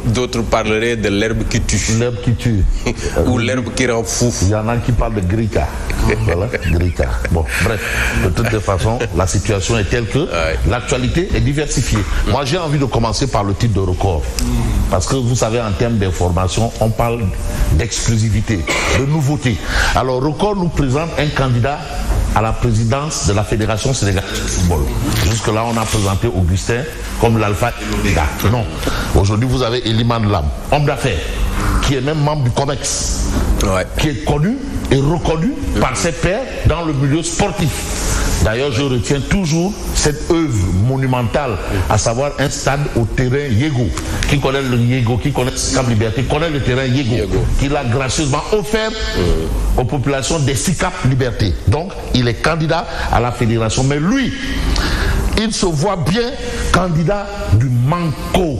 D'autres parleraient de l'herbe qui tue. L'herbe qui tue. Ou l'herbe qui rend fou. Il y en a qui parlent de Grika. Voilà, Grika. Bon, bref, de toutes les façons, la situation est telle que l'actualité est diversifiée. Moi, j'ai envie de commencer par le titre de record. Parce que vous savez, en termes d'information, on parle d'exclusivité, de nouveauté. Alors, record nous présente un candidat à la présidence de la Fédération sénégalaise de football. Jusque-là, on a présenté Augustin comme l'alpha et l'oméga. Non. Aujourd'hui, vous avez Eliman Lam, homme d'affaires, qui est même membre du COMEX, qui est connu et reconnu par ses pairs dans le milieu sportif. D'ailleurs, je retiens toujours cette œuvre monumentale, à savoir un stade au terrain Yego. Qui connaît le Yego, qui connaît Cap Liberté, connaît le terrain Yego, qu'il a gracieusement offert aux populations des SICAP Liberté. Donc, il est candidat à la fédération. Mais lui, il se voit bien candidat du Manko.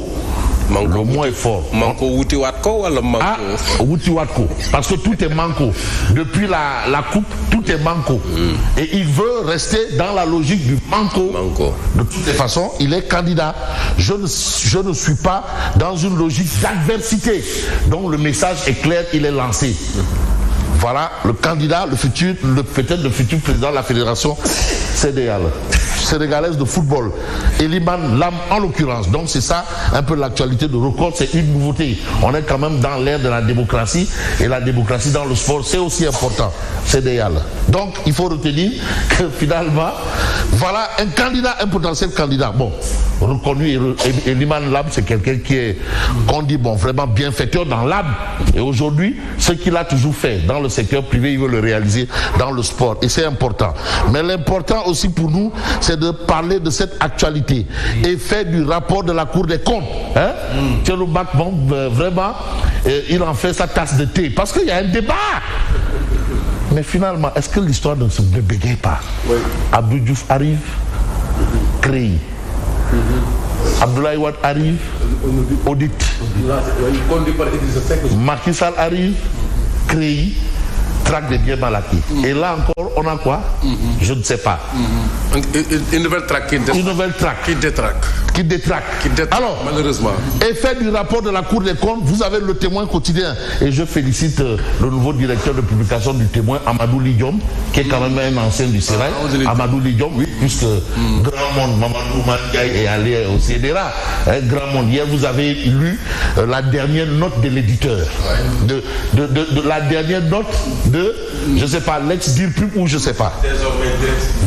Le mot est fort. Manko Wutiwatko ou le Manko? Ah, Wutiwatko. Parce que tout est Manko. Depuis la coupe, tout est Manko. Et il veut rester dans la logique du Manko. De toutes les façons, il est candidat. Je ne suis pas dans une logique d'adversité. Donc le message est clair, il est lancé. Voilà le candidat, peut-être le futur président de la fédération sénégalaise de football, Eliman Lam en l'occurrence. Donc c'est ça un peu l'actualité de record, c'est une nouveauté. On est quand même dans l'ère de la démocratie, et la démocratie dans le sport c'est aussi important, c'est idéal. Donc il faut retenir que finalement voilà un candidat, un potentiel candidat. Bon, reconnu, Eliman Lam c'est quelqu'un qui est, qu'on dit bon, vraiment bienfaiteur dans l'âme, et aujourd'hui ce qu'il a toujours fait dans le secteur privé, il veut le réaliser dans le sport, et c'est important. Mais l'important aussi pour nous, c'est de parler de cette actualité et faire du rapport de la Cour des comptes. Thierry Bakbon, vraiment, il en fait sa tasse de thé. Parce qu'il y a un débat. Mais finalement, est-ce que l'histoire ne se bégaye pas? Abdou Diouf arrive, Créy. Abdoulaye Wade arrive, audit. Macky Sall arrive, Créy. Traque des biens mal acquis. Et là encore, on a quoi? Je ne sais pas. Une nouvelle traque qui détraque. Alors, malheureusement. Effet du rapport de la Cour des comptes, vous avez le Témoin quotidien. Et je félicite le nouveau directeur de publication du Témoin, Amadou Lidiom, qui est quand même un ancien du Sérail. Amadou Lidiom, oui, puisque grand monde, Mamadou Mandiaye est allé au CDRA. Grand monde. Hier, vous avez lu la dernière note de l'éditeur. De la dernière note de, je ne sais pas, l'ex-DIRPUB ou je ne sais pas.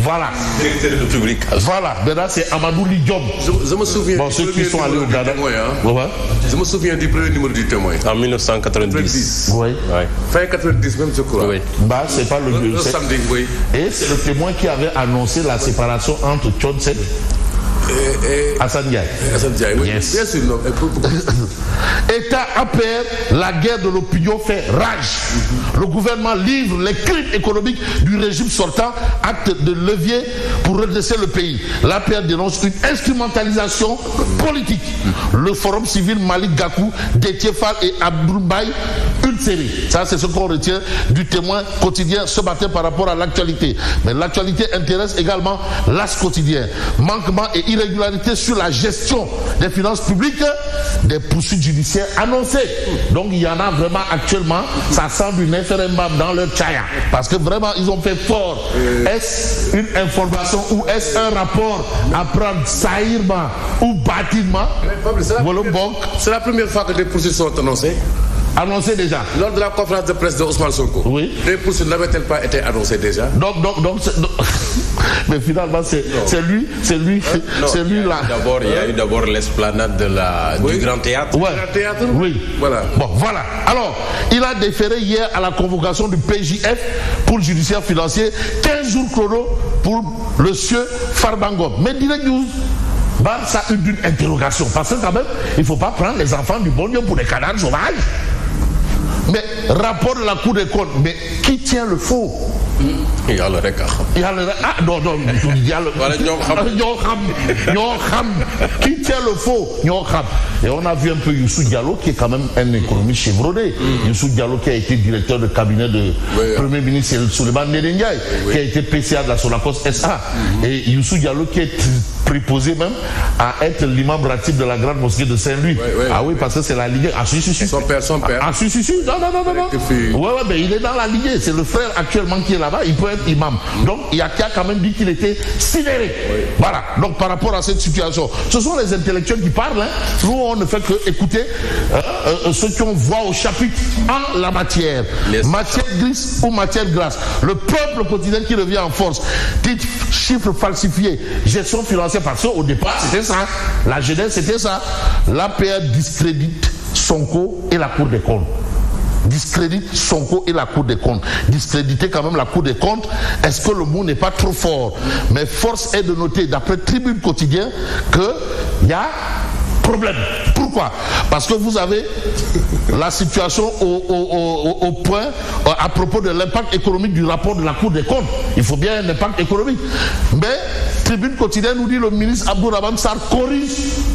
Voilà. Directeur de publication. Voilà. Maintenant, c'est Amadou Lidiom. Je me souviens bon, ceux qui sont allés au Ghana. Je me souviens du premier numéro du Témoin. En 1990. Oui. Fin 90 même, je crois. Oui. Bah, c'est pas le samedi, oui. Et c'est le Témoin qui avait annoncé la séparation entre Tchonset et Hassan Diaye. Oui. Yes. Bien sûr, non. État APR, la guerre de l'opinion fait rage. Le gouvernement livre les crimes économiques du régime sortant, acte de levier pour redresser le pays. L'APR dénonce une instrumentalisation politique. Le Forum civil Malik Gakou, Déthié Fall et Abdoul Mbaye, une série. Ça, c'est ce qu'on retient du Témoin quotidien ce matin par rapport à l'actualité. Mais l'actualité intéresse également l'As quotidien. Manquement et irrégularité sur la gestion des finances publiques, des poursuites judiciaires annoncées. Donc il y en a vraiment actuellement, ça sent du Neferembam dans leur tchaya. Parce que vraiment ils ont fait fort. Est-ce une information ou est-ce un rapport à prendre saillement ou bâtiment? C'est la première fois que des poursuites sont annoncées. Annoncé déjà. Lors de la conférence de presse de Ousmane Sonko. Oui. Les poursuites n'avaient-elles pas été annoncées déjà? Donc mais finalement c'est lui là. Il y a eu d'abord l'esplanade du Grand Théâtre. Ouais. Grand Théâtre. Oui. Voilà. Bon, voilà. Alors, il a déféré hier à la convocation du PJF pour le judiciaire financier 15 jours chrono pour le sieur Farbangom. Mais Direct News, ça a une interrogation. Parce que quand même, il ne faut pas prendre les enfants du bon Dieu pour des canards sauvages. Mais rapport de la Cour des comptes, mais qui tient le faux? Il y a le regard. Ah non, il y a le... Qui tient le faux? Et on a vu un peu Youssou Diallo, qui est quand même un économiste chevronné. Youssou Diallo qui a été directeur de cabinet de Premier ministre Souleymane Ndéné Ndiaye, qui a été PCA de la Sonacos SA. Et Youssou Diallo qui est préposé même à être l'imam ratib de la grande mosquée de Saint-Louis. Ah oui, parce que c'est la Ligue 1. Ah si. Son père. Ah si. Non. Ouais, mais il est dans la Ligue 1. C'est le frère actuellement qui est là-bas. Il peut être imam. Donc, il y a qui a quand même dit qu'il était sidéré. Voilà. Donc, par rapport à cette situation, ce sont les intellectuels qui parlent. Hein. Nous, on ne fait que écouter ceux qui ont voix au chapitre en la matière. Matière grise ou matière grasse. Le peuple quotidien qui revient en force. Titre, chiffres falsifiés, gestion financière. Parce qu'au départ, c'était ça. La jeunesse, c'était ça. L'APR discrédite Sonko et la Cour des comptes. Discrédite Sonko et la Cour des comptes. Discréditer quand même la Cour des comptes, est-ce que le mot n'est pas trop fort? Mais force est de noter, d'après Tribune Quotidien, qu'il y a problème. Pourquoi? Parce que vous avez la situation au point à propos de l'impact économique du rapport de la Cour des comptes. Il faut bien un impact économique. Mais Tribune Quotidienne nous dit le ministre Abdourahmane Sarr corrige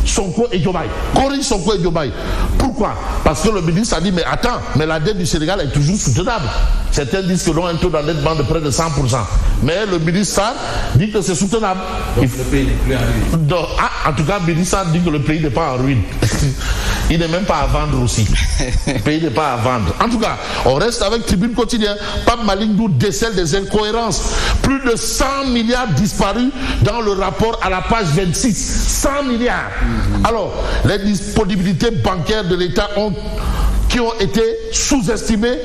Sonko et Diomaye. Pourquoi? Parce que le ministre a dit mais attends, mais la dette du Sénégal est toujours soutenable. Certains disent que l'on a un taux d'endettement de près de 100%. Mais le ministre Sarr dit que c'est soutenable. Donc le pays n'est plus en ruine. En tout cas, le ministre Sarr dit que le pays n'est pas en ruine. Il n'est même pas à vendre aussi. Le pays n'est pas à vendre. En tout cas, on reste avec Tribune Quotidien. Pape Malingdou décèle des incohérences. Plus de 100 milliards disparus dans le rapport à la page 26. 100 milliards. Alors, les disponibilités bancaires de l'État qui ont été sous-estimés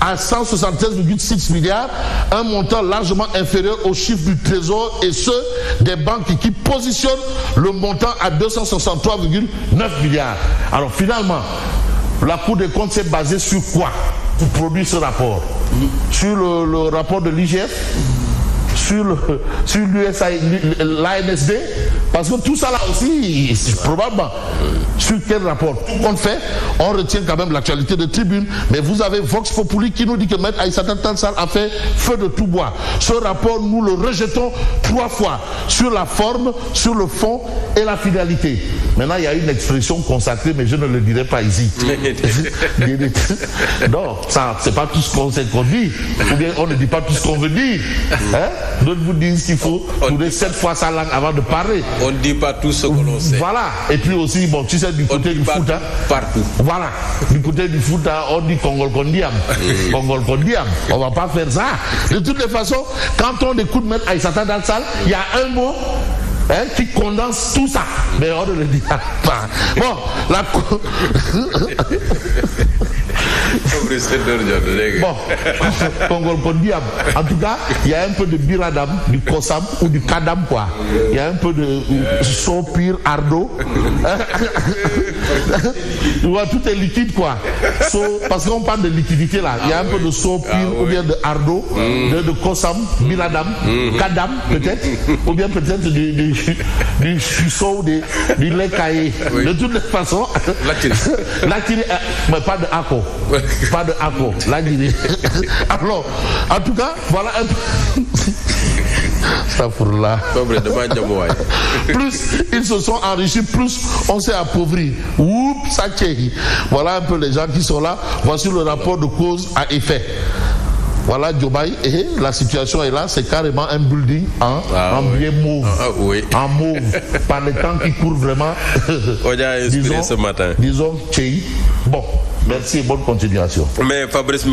à 176,6 milliards, un montant largement inférieur au chiffre du Trésor et ceux des banques qui positionnent le montant à 263,9 milliards. Alors finalement, la Cour des comptes s'est basée sur quoi pour produire ce rapport? Sur le rapport de l'IGF, sur l'ANSD, parce que tout ça là aussi, c'est probablement sur quel rapport. Tout compte fait, on retient quand même l'actualité de Tribune, mais vous avez Vox Populi qui nous dit que Maître Aïssata Tall Sall a fait feu de tout bois. Ce rapport, nous le rejetons 3 fois, sur la forme, sur le fond et la finalité. Maintenant, il y a une expression consacrée, mais je ne le dirai pas ici. Non, ça, c'est pas tout ce qu'on sait qu'on dit, ou bien on ne dit pas tout ce qu'on veut dire. Hein? D'autres vous disent qu'il faut tourner 7 fois sa langue avant de parler. On ne dit pas tout ce que l'on sait. Voilà. Et puis aussi, bon, tu sais, du côté du foot, hein, partout. Voilà. Du côté du foot, hein, on dit Kongol Kondiam. Kongol Kondiam. On va pas faire ça. De toutes les façons, quand on écoute Maître Aïssata Tall Sall, il y a un mot qui condense tout ça. Mais on ne le dit pas. Bon, la bon, Kongol Kondiam. En tout cas, il y a un peu de Biradam, du Kosam ou du Kadam, quoi. Il y a un peu de Sopir, Ardo. Tout est liquide, quoi. Parce qu'on parle de liquidité là. Il y a un peu de Sopir ou bien de Ardo, de Kosam, Biradam, Kadam, peut-être. Ou bien peut-être du Chusso, du lait caillé. De toutes les façons, Latiri, mais pas de Ako. Pas de Ako. Latiri. Alors, en tout cas, voilà un peu. Ça pour là. Plus ils se sont enrichis, plus on s'est appauvri. Oups, ça tchéhi. Voilà un peu les gens qui sont là. Voici le rapport de cause à effet. Voilà Diomaye, et la situation est là, c'est carrément un building en bien mauve. En mauve. Par les temps qui courent vraiment. On a inspiré ce matin. Disons, tchéhi. Bon, merci et bonne continuation. Mais Fabrice,